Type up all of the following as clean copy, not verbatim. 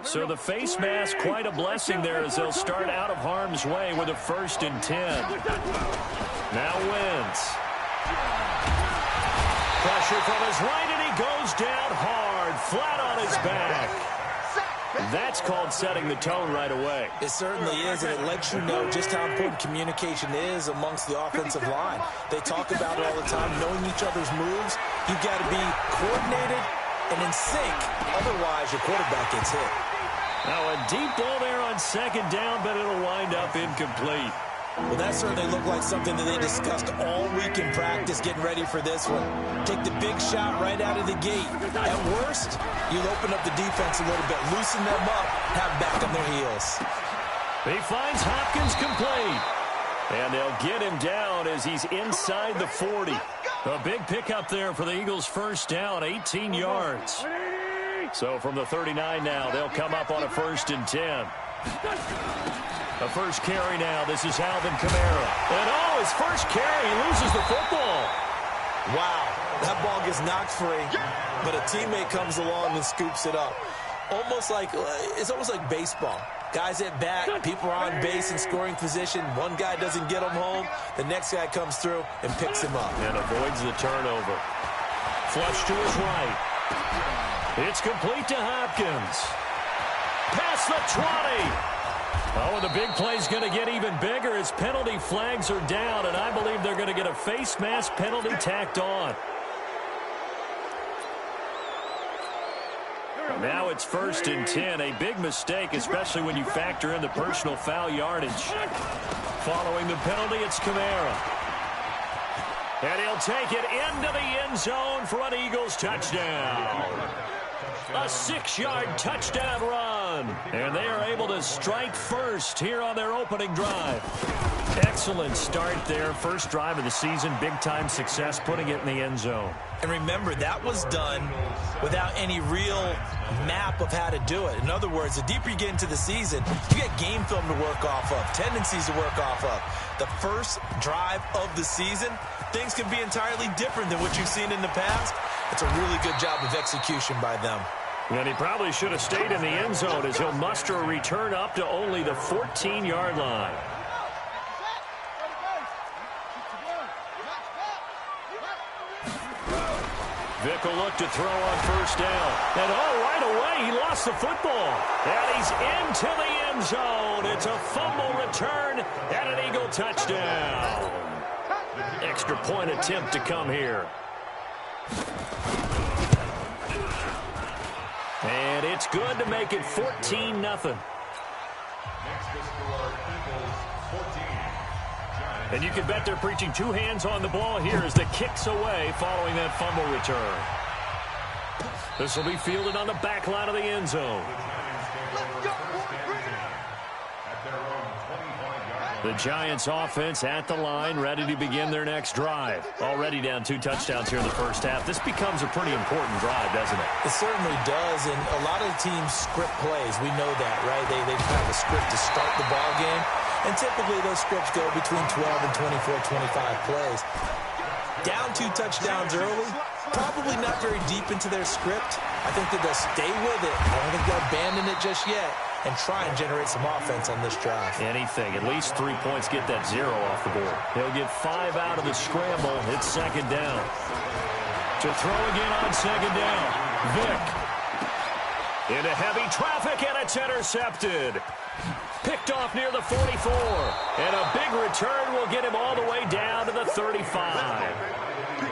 So the face mask, quite a blessing there as they'll start out of harm's way with a 1st and 10. Now Wentz. Pressure from his right, and he goes down hard, flat on his back. That's called setting the tone right away. It certainly is, and it lets you know just how important communication is amongst the offensive line. They talk about it all the time, knowing each other's moves. You've got to be coordinated and in sync. Otherwise, your quarterback gets hit. Now a deep ball there on 2nd down, but it'll wind up incomplete. Well, that certainly looked like something that they discussed all week in practice, getting ready for this one. Take the big shot right out of the gate. At worst, you'll open up the defense a little bit, loosen them up, have them back on their heels. He finds Hopkins complete. And they'll get him down as he's inside the 40. A big pickup there for the Eagles' 1st down, 18 yards. So from the 39 now, they'll come up on a 1st and 10. A first carry now. This is Alvin Kamara. And his first carry, he loses the football. Wow, that ball gets knocked free, but a teammate comes along and scoops it up. It's almost like baseball. Guys at bat, people are on base in scoring position. One guy doesn't get him home. The next guy comes through and picks him up. And avoids the turnover. Flush to his right. It's complete to Hopkins. Past the 20. Oh, and the big play's going to get even bigger as penalty flags are down, and I believe they're going to get a face mask penalty tacked on. Now it's 1st and 10, a big mistake, especially when you factor in the personal foul yardage. Following the penalty, it's Kamara. And he'll take it into the end zone for an Eagles touchdown. A 6-yard touchdown run. And they are able to strike first here on their opening drive. Excellent start there. First drive of the season. Big-time success putting it in the end zone. And remember, that was done without any real map of how to do it. In other words, the deeper you get into the season, you get game film to work off of, tendencies to work off of. The first drive of the season, things can be entirely different than what you've seen in the past. It's a really good job of execution by them. And he probably should have stayed in the end zone as he'll muster a return up to only the 14-yard line. Vick will look to throw on 1st down. And right away, he lost the football. And he's into the end zone. It's a fumble return and an Eagle touchdown. Extra point attempt to come here. And it's good to make it 14-0. And you can bet they're preaching two hands on the ball here as the kick's away following that fumble return. This will be fielded on the back line of the end zone. The Giants offense at the line, ready to begin their next drive. Already down 2 touchdowns here in the first half. This becomes a pretty important drive, doesn't it? It certainly does, and a lot of teams script plays. We know that, right? They have a script to start the ball game, and typically those scripts go between 12 and 24, 25 plays. Down 2 touchdowns early, probably not very deep into their script. I think that they'll stay with it. I don't think they'll abandon it just yet and try and generate some offense on this drive. Anything. At least 3 points, get that 0 off the board. They'll get 5 out of the scramble. It's 2nd down. To throw again on 2nd down. Vick. Into heavy traffic, and it's intercepted. Picked off near the 44. And a big return will get him all the way down to the 35.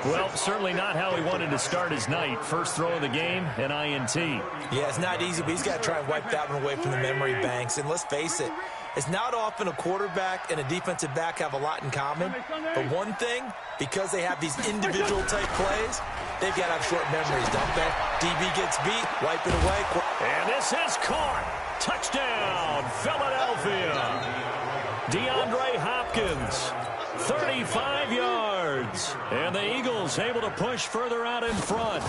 Well, certainly not how he wanted to start his night. First throw of the game, an INT. Yeah, it's not easy, but he's got to try and wipe that one away from the memory banks. And let's face it, it's not often a quarterback and a defensive back have a lot in common. But one thing, because they have these individual type plays, they've got to have short memories, don't they? DB gets beat, wipe it away. And this is caught. Touchdown, Philadelphia. DeAndre Hopkins, 35 yards. And the Eagles able to push further out in front.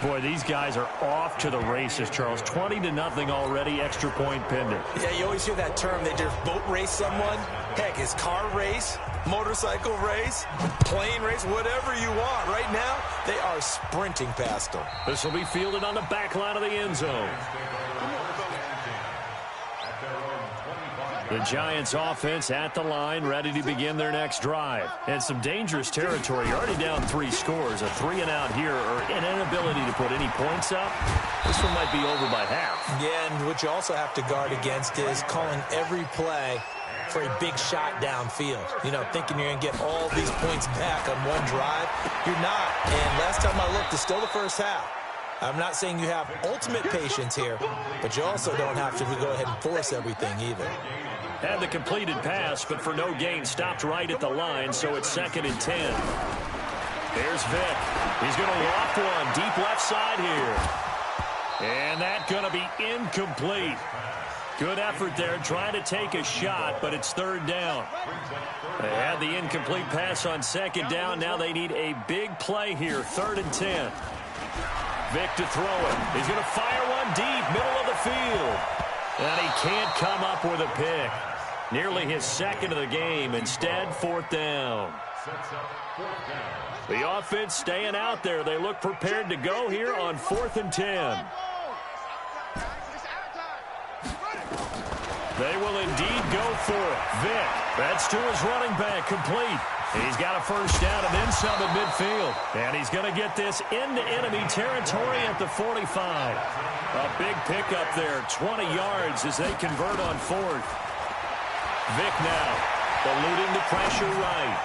Boy, these guys are off to the races, Charles. 20-0 already, extra point pending. Yeah, you always hear that term. They just boat race someone. Heck, it's car race, motorcycle race, plane race, whatever you want. Right now, they are sprinting past them. This will be fielded on the back line of the end zone. The Giants offense at the line, ready to begin their next drive. And some dangerous territory. You're already down 3 scores. A 3-and-out here, or an inability to put any points up. This one might be over by half. Yeah, and what you also have to guard against is calling every play for a big shot downfield. You know, thinking you're going to get all these points back on one drive. You're not. And last time I looked, it's still the first half. I'm not saying you have ultimate patience here, but you also don't have to go ahead and force everything either. Had the completed pass, but for no gain, stopped right at the line, so it's 2nd and 10. There's Vick. He's going to loft one deep left side here. And that's going to be incomplete. Good effort there, trying to take a shot, but it's 3rd down. They had the incomplete pass on 2nd down. Now they need a big play here, 3rd and 10. Vick to throw it. He's going to fire one deep, middle of the field. And he can't come up with a pick. Nearly his 2nd of the game. Instead, 4th down. The offense staying out there. They look prepared to go here on 4th and 10. They will indeed go for it. Vick, that's to his running back, complete. He's got a 1st down and then some at midfield. And he's going to get this into enemy territory at the 45. A big pickup there, 20 yards as they convert on 4th. Vick now, eluding the pressure right.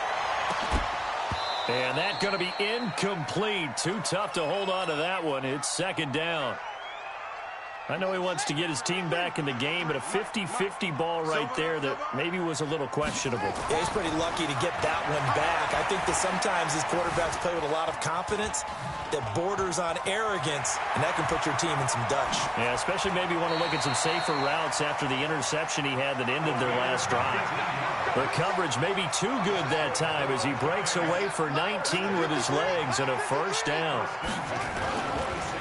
And that's going to be incomplete. Too tough to hold on to that one. It's 2nd down. I know he wants to get his team back in the game, but a 50-50 ball right there that maybe was a little questionable. Yeah, he's pretty lucky to get that one back. I think that sometimes these quarterbacks play with a lot of confidence that borders on arrogance, and that can put your team in some Dutch. Yeah, especially maybe want to look at some safer routes after the interception he had that ended their last drive. The coverage may be too good that time as he breaks away for 19 with his legs and a 1st down.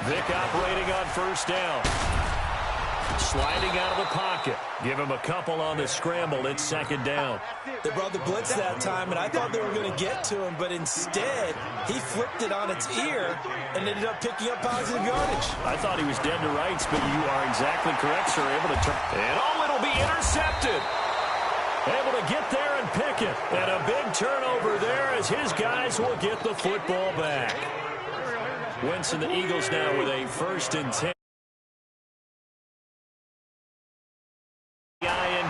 Vick operating on 1st down. Sliding out of the pocket. Give him a couple on the scramble. It's 2nd down. They brought the blitz that time, and I thought they were going to get to him, but instead, he flipped it on its ear and ended up picking up positive yardage. I thought he was dead to rights, but you are exactly correct, sir. Able to turn. And it'll be intercepted. Able to get there and pick it. And a big turnover there as his guys will get the football back. Wentz and the Eagles now with a 1st and 10.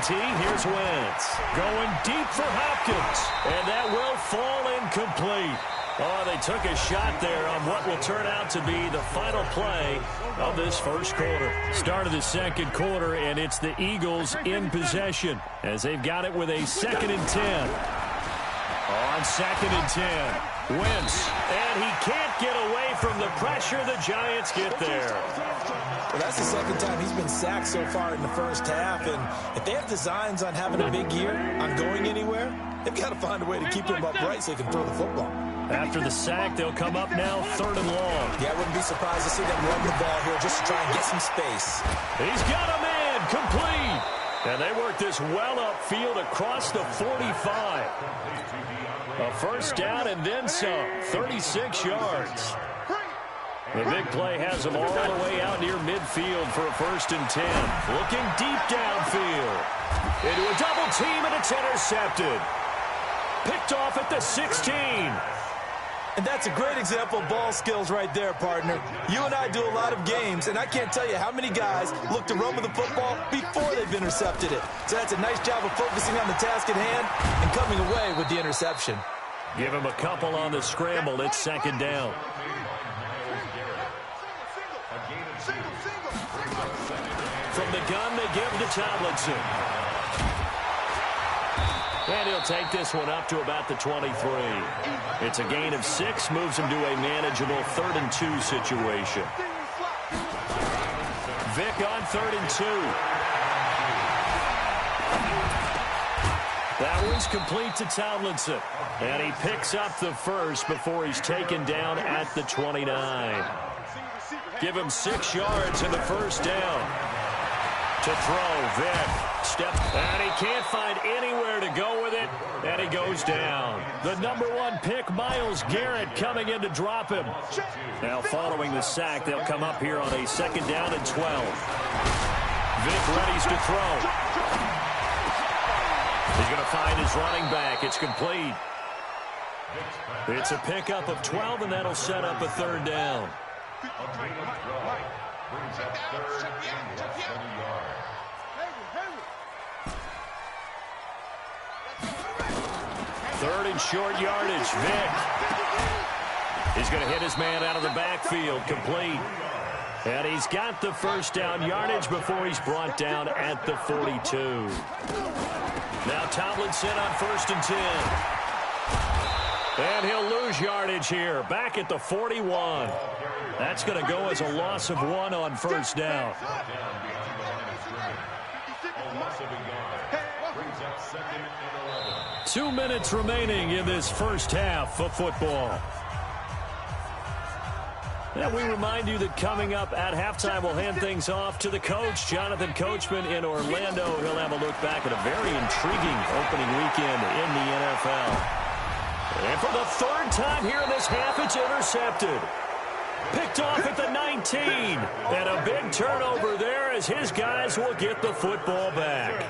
Here's Wentz going deep for Hopkins, and that will fall incomplete. Oh, they took a shot there on what will turn out to be the final play of this 1st quarter. Start of the 2nd quarter, and it's the Eagles in possession as they've got it with a 2nd and 10. On 2nd and 10, Wentz, and he can't get away from the pressure. The Giants get there. Well, that's the 2nd time he's been sacked so far in the 1st half, and if they have designs on having a big year, on going anywhere, they've got to find a way to keep him upright so he can throw the football. After the sack, they'll come up now 3rd and long. Yeah, I wouldn't be surprised to see them run the ball here just to try and get some space. He's got a man, complete. And they work this well upfield across the 45. A 1st down and then some, 36 yards. The big play has them all the way out near midfield for a 1st and 10. Looking deep downfield. Into a double team, and it's intercepted. Picked off at the 16. And that's a great example of ball skills right there, partner. You and I do a lot of games, and I can't tell you how many guys look to run with the football before they've intercepted it. So that's a nice job of focusing on the task at hand and coming away with the interception. Give him a couple on the scramble. It's 2nd down. From the gun, they give to Tomlinson. And he'll take this one up to about the 23. It's a gain of 6, moves him to a manageable 3rd and 2 situation. Vick on 3rd and 2. That one's complete to Tomlinson. And he picks up the 1st before he's taken down at the 29. Give him 6 yards in the 1st down. To throw, Vick. Step, and he can't find anywhere to go with it, and he goes down. The #1 pick, Myles Garrett, coming in to drop him. Now following the sack, they'll come up here on a 2nd down and 12. Vick readies to throw. He's going to find his running back. It's complete. It's a pickup of 12, and that'll set up a 3rd down. Third and short yardage. Vick. He's going to hit his man out of the backfield. Complete. And he's got the 1st down yardage before he's brought down at the 42. Now Tomlinson on 1st and 10. And he'll lose yardage here. Back at the 41. That's going to go as a loss of 1 on 1st down. 2 minutes remaining in this 1st half of football. And we remind you that coming up at halftime, we'll hand things off to the coach, Jonathan Coachman in Orlando. He'll have a look back at a very intriguing opening weekend in the NFL. And for the 3rd time here in this half, it's intercepted. Picked off at the 19. And a big turnover there as his guys will get the football back.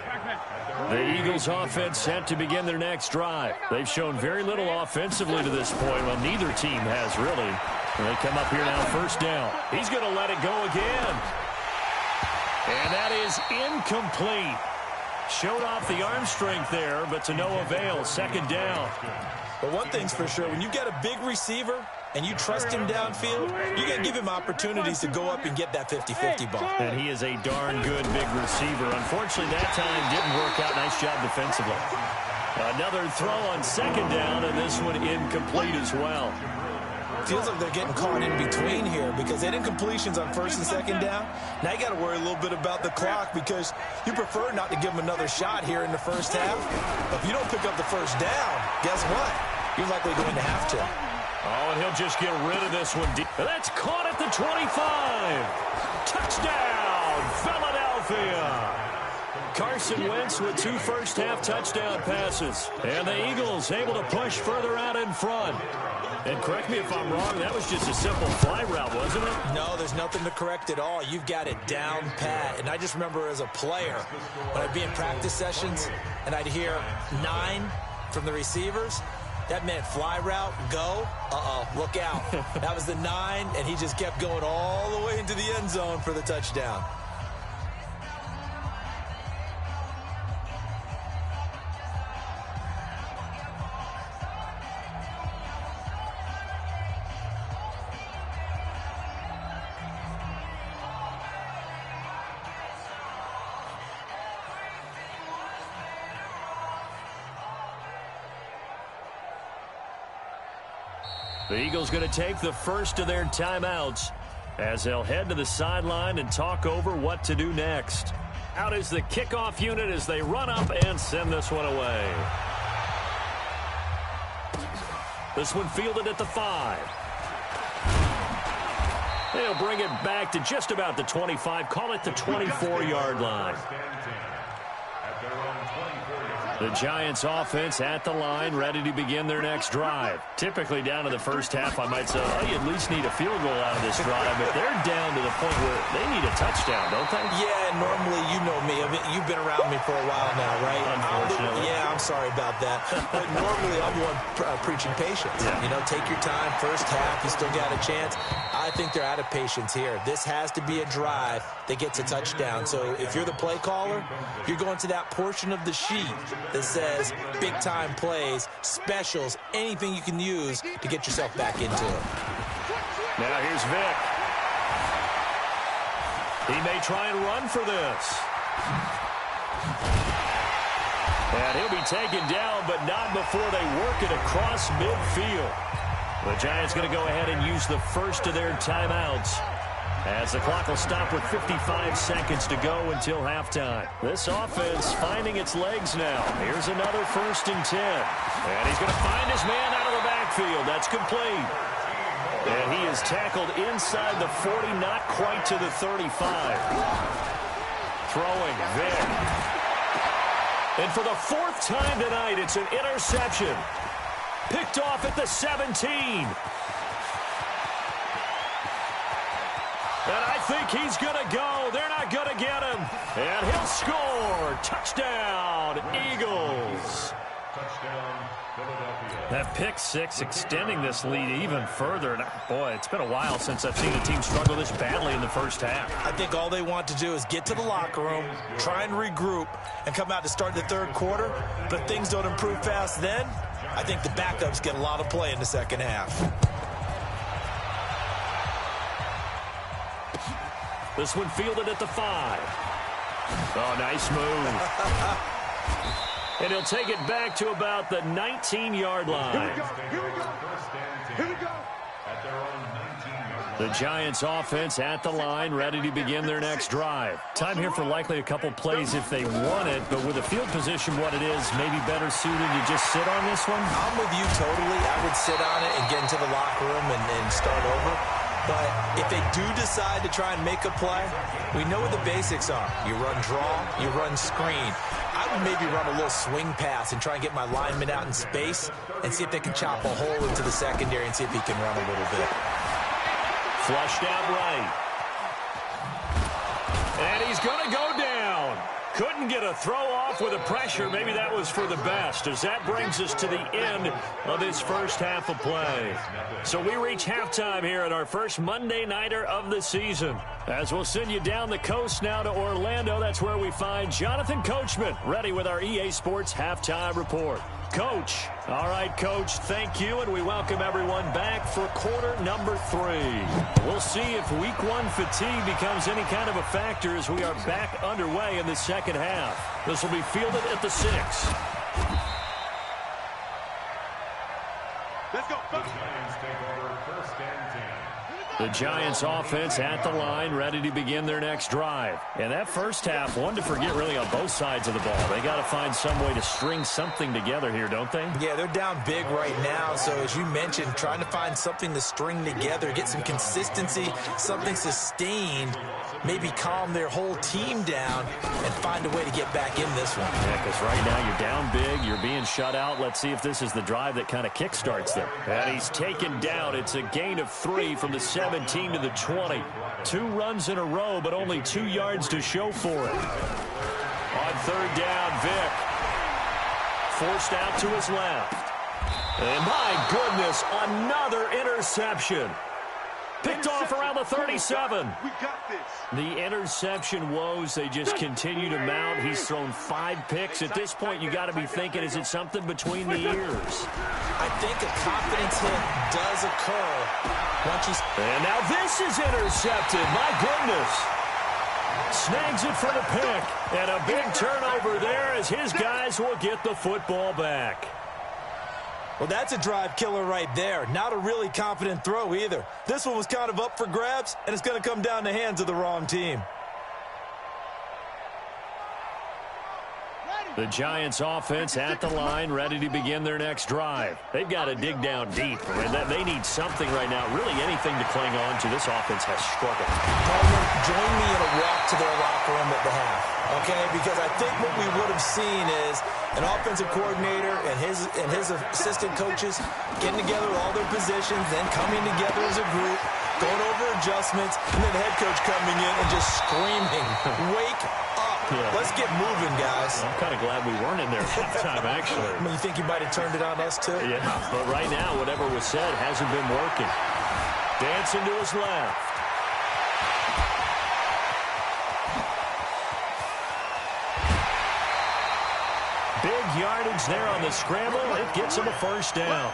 The Eagles offense set to begin their next drive. They've shown very little offensively to this point. Well, neither team has really. And they come up here now, 1st down. He's going to let it go again. And that is incomplete. Showed off the arm strength there, but to no avail. 2nd down. But one thing's for sure, when you've got a big receiver and you trust him downfield, you got to give him opportunities to go up and get that 50-50 ball. And he is a darn good big receiver. Unfortunately, that time didn't work out. Nice job defensively. Another throw on 2nd down, and this one incomplete as well. Feels like they're getting caught in between here because they did incompletions on 1st and 2nd down. Now you got to worry a little bit about the clock because you prefer not to give them another shot here in the 1st half. But if you don't pick up the 1st down, guess what? You're likely going to have to. Oh, and he'll just get rid of this one. And that's caught at the 25. Touchdown, Philadelphia. Carson Wentz with 2 first-half touchdown passes. And the Eagles able to push further out in front. And correct me if I'm wrong, that was just a simple fly route, wasn't it? No, there's nothing to correct at all. You've got it down pat. And I just remember as a player, when I'd be in practice sessions and I'd hear 9 from the receivers, that meant fly route, go, look out. That was the 9, and he just kept going all the way into the end zone for the touchdown. The Eagles going to take the first of their timeouts as they'll head to the sideline and talk over what to do next. Out is the kickoff unit as they run up and send this one away. This one fielded at the 5. They'll bring it back to just about the 25, call it the 24-yard line. The Giants offense at the line, ready to begin their next drive. Typically down to the first half, I might say, oh, you at least need a field goal out of this drive, but they're down to the point where they need a touchdown, don't they? Yeah, normally, you know me. I mean, you've been around me for a while now, right? Unfortunately. Yeah, I'm sorry about that. But normally, I'm one preaching patience. Yeah. You know, take your time. First half, you still got a chance. I think they're out of patience here. This has to be a drive that gets a touchdown. So if you're the play caller, you're going to that portion of the sheet that says big-time plays, specials, anything you can use to get yourself back into it. Now here's Vick. He may try and run for this. And he'll be taken down, but not before they work it across midfield. The Giants going to go ahead and use the first of their timeouts as the clock will stop with 55 seconds to go until halftime. This offense finding its legs now. Here's another 1st and 10. And he's going to find his man out of the backfield. That's complete. And he is tackled inside the 40, not quite to the 35. Throwing, Vick. And for the fourth time tonight, it's an interception. Picked off at the 17. And I think he's going to go. They're not going to get him. And he'll score. Touchdown, Eagles. Touchdown, Philadelphia. That pick six extending this lead even further. And boy, it's been a while since I've seen a team struggle this badly in the first half. I think all they want to do is get to the locker room, try and regroup, and come out to start the third quarter. But if things don't improve fast then, I think the backups get a lot of play in the second half. This one fielded at the 5. Oh, nice move. And he'll take it back to about the 19-yard line. Here we go. At their own 19-yard line. The Giants offense at the line, ready to begin their next drive. Time here for likely a couple plays if they want it, but with the field position what it is, maybe better suited to just sit on this one? I'm with you totally. I would sit on it and get into the locker room and start over. But if they do decide to try and make a play, we know what the basics are. You run draw, you run screen. I would maybe run a little swing pass and try and get my lineman out in space and see if they can chop a hole into the secondary and see if he can run a little bit. Flushed out right. And he's going to go down. Couldn't get a throw off with the pressure. Maybe that was for the best, as that brings us to the end of this first half of play. So we reach halftime here at our first Monday Nighter of the season. As we'll send you down the coast now to Orlando, that's where we find Jonathan Coachman, ready with our EA Sports Halftime Report. Coach. All right, Coach, thank you, and we welcome everyone back for quarter number 3. We'll see if week 1 fatigue becomes any kind of a factor as we are back underway in the second half. This will be fielded at the 6. Let's go. The Giants take over first and 10. The Giants offense at the line, ready to begin their next drive. And that first half, one to forget really on both sides of the ball. They got to find some way to string something together here, don't they? Yeah, they're down big right now. So as you mentioned, trying to find something to string together, get some consistency, something sustained, maybe calm their whole team down and find a way to get back in this one. Yeah, because right now you're down big, you're being shut out. Let's see if this is the drive that kind of kickstarts them. And he's taken down. It's a gain of 3 from the 17 to the 20. 2 runs in a row, but only 2 yards to show for it. On third down, Vick. Forced out to his left. And my goodness, another interception. Picked off around the 37. We got this. The interception woes, they just continue to mount. He's thrown 5 picks. At this point, you got to be thinking, is it something between the ears? I think a confidence hit does occur once he's... And now this is intercepted. My goodness. Snags it for the pick. And a big turnover there as his guys will get the football back. Well, that's a drive killer right there. Not a really confident throw either. This one was kind of up for grabs, and it's going to come down the hands of the wrong team. The Giants offense at the line, ready to begin their next drive. They've got to dig down deep. They need something right now, really anything to cling on to. This offense has struggled. Join me in a walk to their locker room at the half, okay? Because I think what we would have seen is an offensive coordinator and his assistant coaches getting together with all their positions, then coming together as a group, going over adjustments, and then the head coach coming in and just screaming, "Wake up. Yeah. Let's get moving, guys." I'm kind of glad we weren't in there at halftime, actually. I mean, you think you might have turned it on us, too? Yeah, but right now, whatever was said hasn't been working. Dancing to his left. Big yardage there on the scramble. It gets him a first down.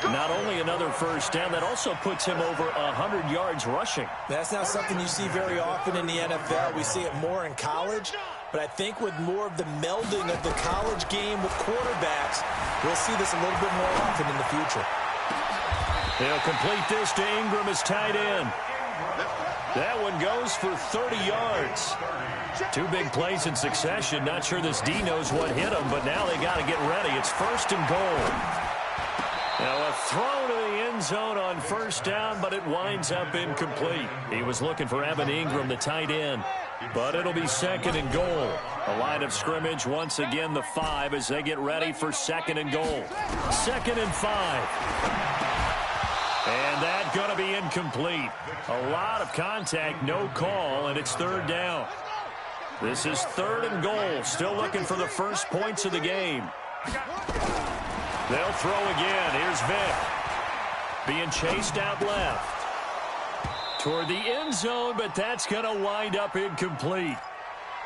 Not only another first down, that also puts him over 100 yards rushing. That's not something you see very often in the NFL. We see it more in college. But I think with more of the melding of the college game with quarterbacks, we'll see this a little bit more often in the future. They'll complete this to Ingram as tight end. That one goes for 30 yards. 2 big plays in succession. Not sure this D knows what hit him, but now they got to get ready. It's first and goal. Now a throw to the end zone on first down, but it winds up incomplete. He was looking for Evan Ingram, the tight end. But it'll be second and goal. A line of scrimmage, once again, the 5 as they get ready for second and goal. Second and 5. And that's going to be incomplete. A lot of contact, no call, and it's third down. This is third and goal. Still looking for the first points of the game. They'll throw again. Here's Vick. Being chased out left. Toward the end zone, but that's going to wind up incomplete.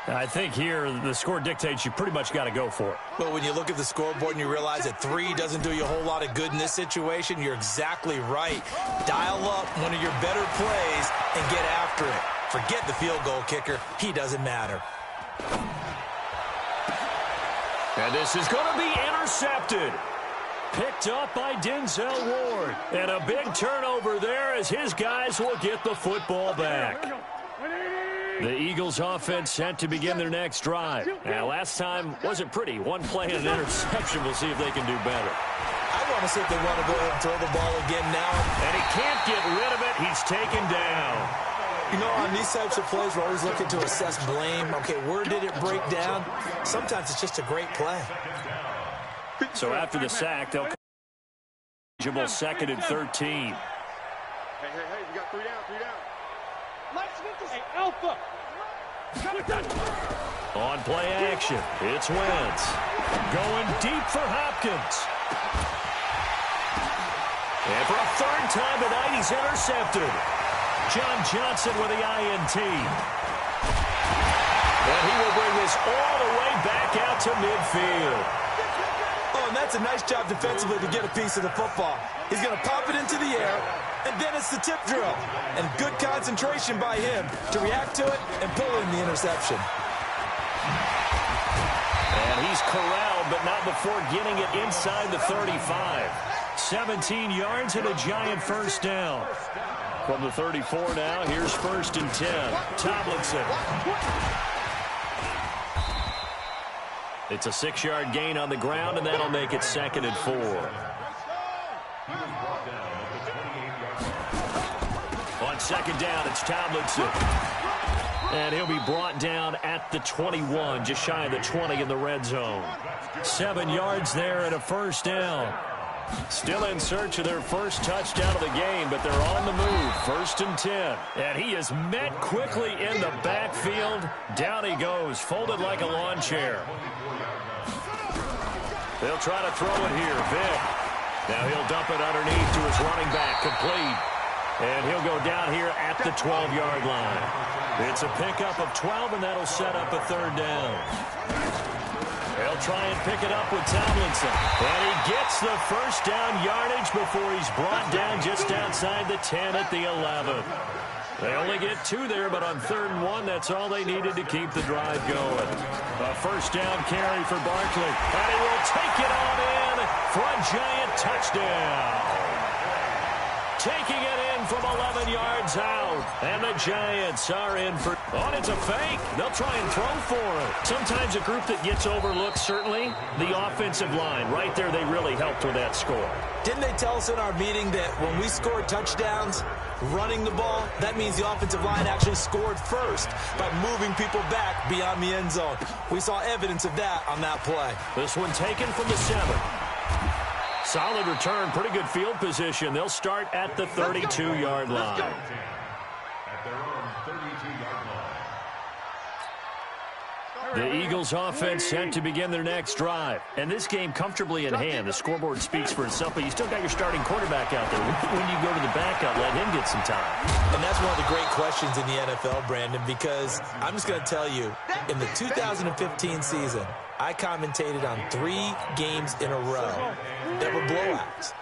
I think here the score dictates you pretty much got to go for it. Well, when you look at the scoreboard and you realize that 3 doesn't do you a whole lot of good in this situation, you're exactly right. Dial up one of your better plays and get after it. Forget the field goal kicker. He doesn't matter. And this is going to be intercepted. Picked up by Denzel Ward. And a big turnover there as his guys will get the football back. The Eagles offense set to begin their next drive. Now, last time wasn't pretty. One play and an interception. We'll see if they can do better. I want to see if they want to go ahead and throw the ball again now. And he can't get rid of it. He's taken down. You know, on these types of plays, we're always looking to assess blame. Okay, where did it break down? Sometimes it's just a great play. So after the sack, they'll come second and 13. Hey, you got 3 down, 3 down. Hey, Alpha. On play action, it's Wentz. Going deep for Hopkins. And for a third time tonight, he's intercepted. John Johnson with the INT. And he will bring this all the way back out to midfield. Oh, and that's a nice job defensively to get a piece of the football. He's going to pop it into the air, and then it's the tip drill. And good concentration by him to react to it and pull in the interception. And he's corralled, but not before getting it inside the 35. 17 yards and a giant first down. From the 34 now, here's first and 10. Tomlinson. It's a 6-yard gain on the ground, and that'll make it second and 4. On second down, it's Tomlinson. And he'll be brought down at the 21, just shy of the 20 in the red zone. 7 yards there and a first down. Still in search of their first touchdown of the game, but they're on the move. First and 10. And he is met quickly in the backfield. Down he goes, folded like a lawn chair. They'll try to throw it here. Vick. Now he'll dump it underneath to his running back. Complete. And he'll go down here at the 12-yard line. It's a pickup of 12, and that'll set up a third down. They'll try and pick it up with Tomlinson. And he gets the first down yardage before he's brought down just outside the 10 at the 11. They only get 2 there, but on 3rd and 1, that's all they needed to keep the drive going. A first down carry for Barkley. And he will take it on in for a giant touchdown. Taking it in from 11 yards out. And the Giants are in for... Oh, it's a fake. They'll try and throw for it. Sometimes a group that gets overlooked, certainly, the offensive line. Right there, they really helped with that score. Didn't they tell us in our meeting that when we scored touchdowns, running the ball, that means the offensive line actually scored first by moving people back beyond the end zone. We saw evidence of that on that play. This one taken from the 7. Solid return, pretty good field position. They'll start at the 32-yard line. At their own 32-yard line. The Eagles offense set to begin their next drive. And this game comfortably in hand. The scoreboard speaks for itself, but you still got your starting quarterback out there. When you go to the backup, let him get some time. And that's one of the great questions in the NFL, Brandon, because I'm just going to tell you, in the 2015 season, I commentated on 3 games in a row that were blowouts.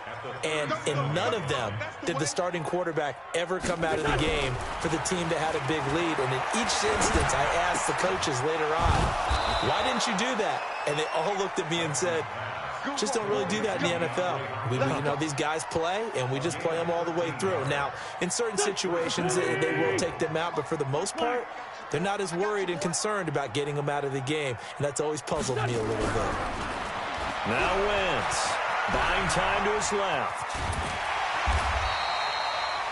And in none of them did the starting quarterback ever come out of the game for the team that had a big lead. And in each instance, I asked the coaches later on, why didn't you do that? And they all looked at me and said, just don't really do that in the NFL. You know, these guys play, and we just play them all the way through. Now, in certain situations, they will take them out, but for the most part, they're not as worried and concerned about getting them out of the game, and that's always puzzled me a little bit. Now Wentz, buying time to his left.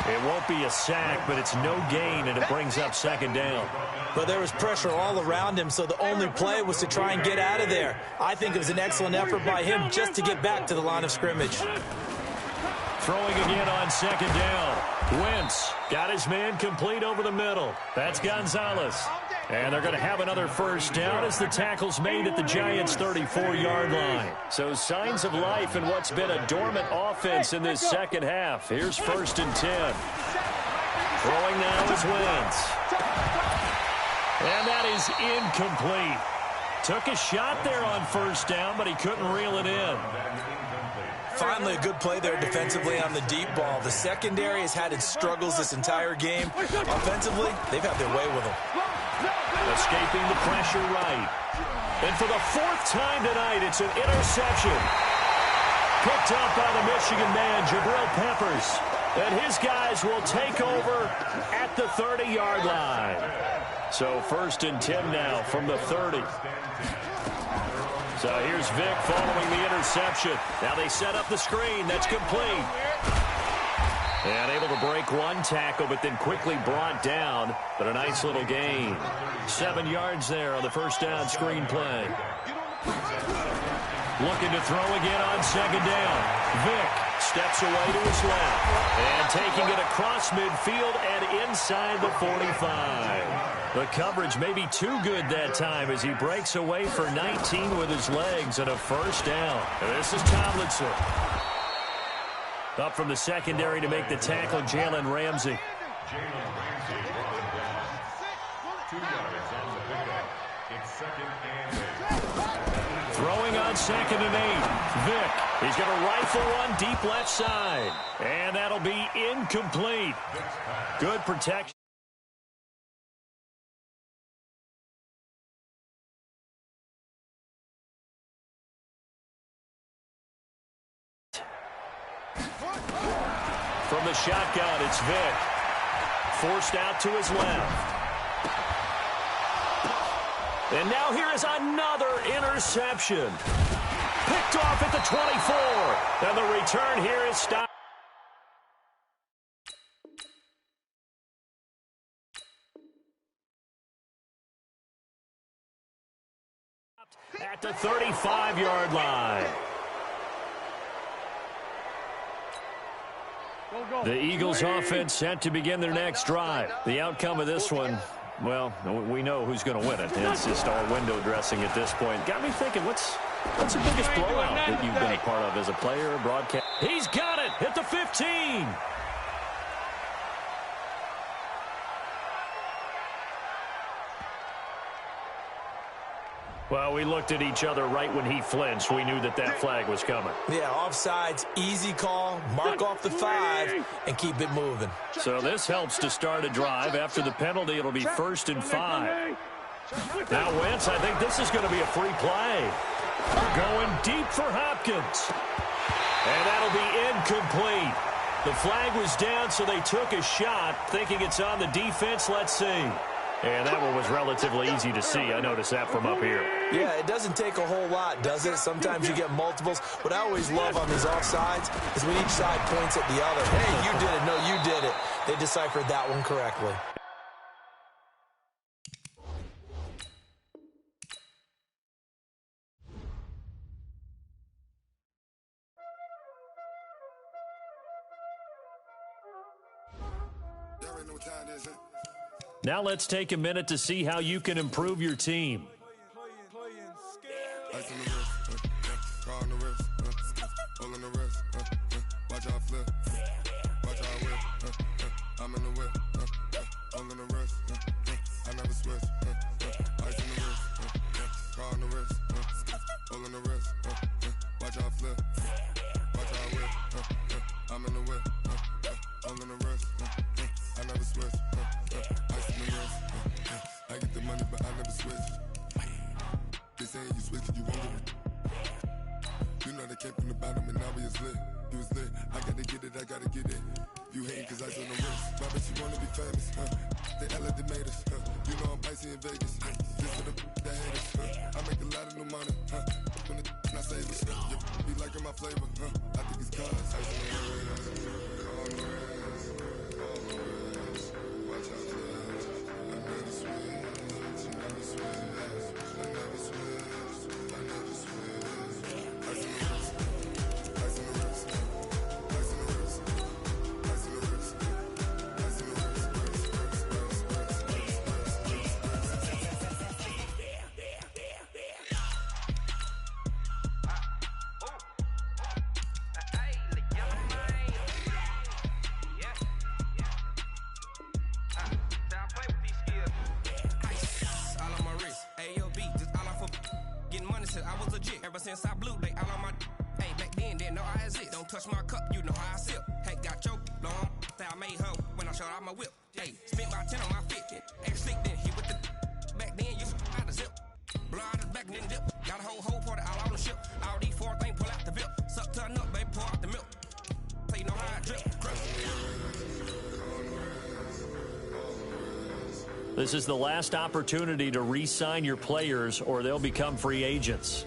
It won't be a sack, but it's no gain, and it brings up second down. But there was pressure all around him, so the only play was to try and get out of there. I think it was an excellent effort by him just to get back to the line of scrimmage. Throwing again on second down. Wentz got his man complete over the middle. That's Gonzalez. And they're going to have another first down as the tackle's made at the Giants' 34-yard line. So signs of life in what's been a dormant offense in this second half. Here's 1st and 10. Throwing now is Wentz. And that is incomplete. Took a shot there on first down, but he couldn't reel it in. Finally, a good play there defensively on the deep ball. The secondary has had its struggles this entire game. Offensively, they've had their way with them. Escaping the pressure right. And for the 4th time tonight, it's an interception. Picked up by the Michigan man, Jabril Peppers. And his guys will take over at the 30-yard line. So 1st and 10 now from the 30. So here's Vick following the interception. Now they set up the screen. That's complete. And able to break one tackle, but then quickly brought down. But a nice little gain. 7 yards there on the first down screen play. Looking to throw again on second down. Vick steps away to his left. And taking it across midfield and inside the 45. The coverage may be too good that time as he breaks away for 19 with his legs and a first down. And this is Tomlinson. Up from the secondary to make the tackle, Jalen Ramsey. Jalen Ramsey brought him down. 2 yards on the pickup. It's 2nd and 8. Throwing on 2nd and 8. Vick. He's going to rifle one deep left side. And that'll be incomplete. Good protection. From the shotgun, it's Vick. Forced out to his left. And now here is another interception. Picked off at the 24. And the return here is stopped. At the 35-yard line. The Eagles offense set to begin their next drive. The outcome of this one, well, we know who's going to win it. It's just all window dressing at this point. Got me thinking, what's the biggest blowout that you've been a part of as a player or broadcast? He's got it at the 15. Well, we looked at each other right when he flinched. We knew that that flag was coming. Yeah, offsides, easy call, mark off the 5, and keep it moving. So this helps to start a drive. After the penalty, it'll be 1st and 5. Now Wentz, I think this is going to be a free play. Going deep for Hopkins. And that'll be incomplete. The flag was down, so they took a shot, thinking it's on the defense. Let's see. And that one was relatively easy to see. I noticed that from up here. Yeah, it doesn't take a whole lot, does it? Sometimes you get multiples. What I always love on these offsides is when each side points at the other. Hey, you did it. No, you did it. They deciphered that one correctly. Now let's take a minute to see how you can improve your team. said I was legit. Ever since I blew, they all on my. Hey, back then, didn't know I exist. Don't touch my cup, you know how I sip. Hey, got choked, long. Say I made her when I showed out my whip. Hey, spent my 10 on my 50. Ex-slick, then he with the. Back then, you out the zip. Blow out the back, then dip. Got a whole party all on the ship. All these 4 things pull out the VIP. Suck to a nut, baby, pour out the milk. So you know how I drip. This is the last opportunity to re-sign your players or they'll become free agents.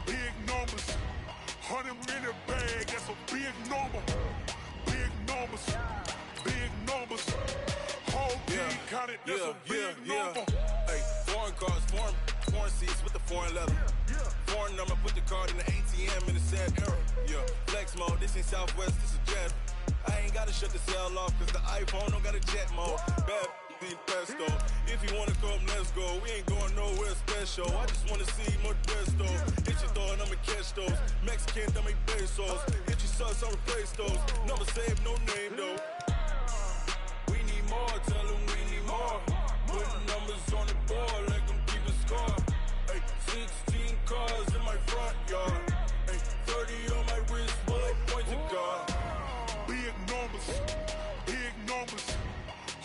Big numbers, 100-minute bag, that's a big number. Big numbers, whole team counted, that's a big number. Hey, foreign cars, foreign seats with the foreign leather. Foreign number, put the card in the ATM in the sad era. Yeah, flex mode, this ain't Southwest, this is Jet. I ain't gotta shut the cell off, cause the iPhone don't got a jet mode. Bad pesto. If you wanna come, let's go. We ain't going nowhere special. I just wanna see more dress though. Hit your thought, I'ma catch those. Mexican, I make pesos. Hit your sus, I'll replace those. Number saved, no name though. We need more, tell them we need more. Putting numbers on the board, like them keep a score. Hey, 16 cars in my front yard. Hey, 30 on my wrist, bullet points of God. Big numbers,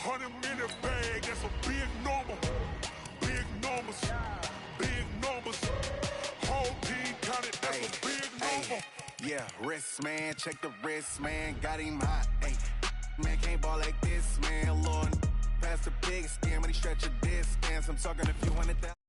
100-minute bag, that's a big number. Big numbers, whole team counted, that's a big number. Yeah, wrist man, check the wrist man, got him hot. Ay, man can't ball like this, man. Lord, past the big skin, when he stretch a distance. I'm talking a few 100,000.